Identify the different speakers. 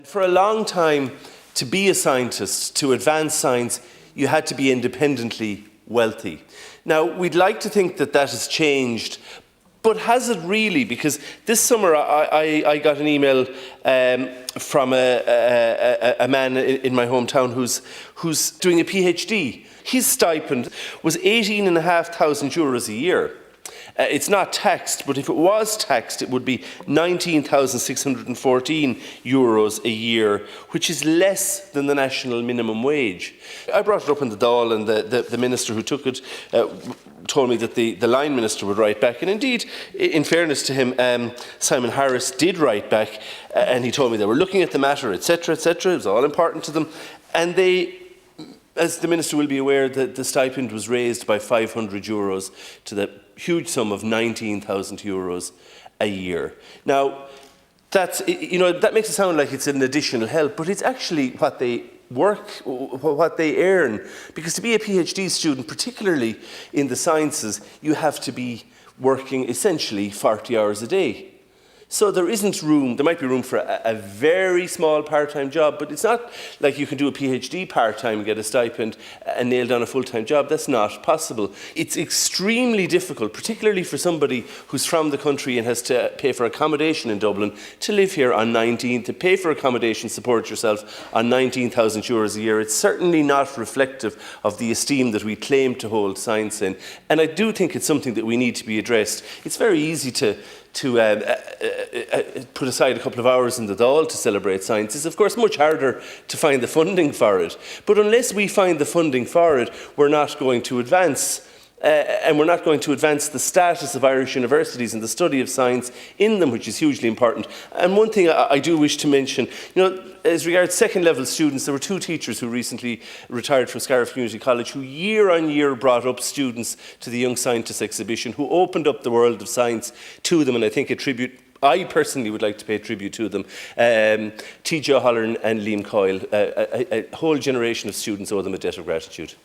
Speaker 1: For a long time, to be a scientist, to advance science, you had to be independently wealthy. Now, we'd like to think that that has changed, but has it really? Because this summer I got an email from a man in my hometown who's doing a PhD. His stipend was €18,500 a year. It's not taxed, but if it was taxed, it would be €19,614 a year, which is less than the national minimum wage. I brought it up in the Dáil, and the minister who took it told me that the line minister would write back. And indeed, in fairness to him, Simon Harris did write back, and he told me they were looking at the matter, etc., etc. It was all important to them. And they, as the minister will be aware, the stipend was raised by €500 to the huge sum of €19,000 a year. Now, that's, that makes it sound like it's an additional help, but it's actually what they what they earn. Because to be a PhD student, particularly in the sciences, you have to be working essentially 40 hours a day. So there isn't room, there might be room for a very small part-time job, but it's not like you can do a PhD part-time and get a stipend and nail down a full-time job. That's not possible. It's extremely difficult, particularly for somebody who's from the country and has to pay for accommodation in Dublin, to live here on to pay for accommodation, support yourself on €19,000 a year. It's certainly not reflective of the esteem that we claim to hold science in. And I do think it's something that we need to be addressed. It's very easy to put aside a couple of hours in the Dáil to celebrate science. It's of course much harder to find the funding for it. But unless we find the funding for it, we're not going to advance. And we're not going to advance the status of Irish universities and the study of science in them, which is hugely important. And one thing I do wish to mention, as regards second-level students, there were 2 teachers who recently retired from Scariff Community College who year on year brought up students to the Young Scientists exhibition, who opened up the world of science to them, and I think I personally would like to pay tribute to them. T.J. O'Halloran and Liam Coyle, a whole generation of students owe them a debt of gratitude.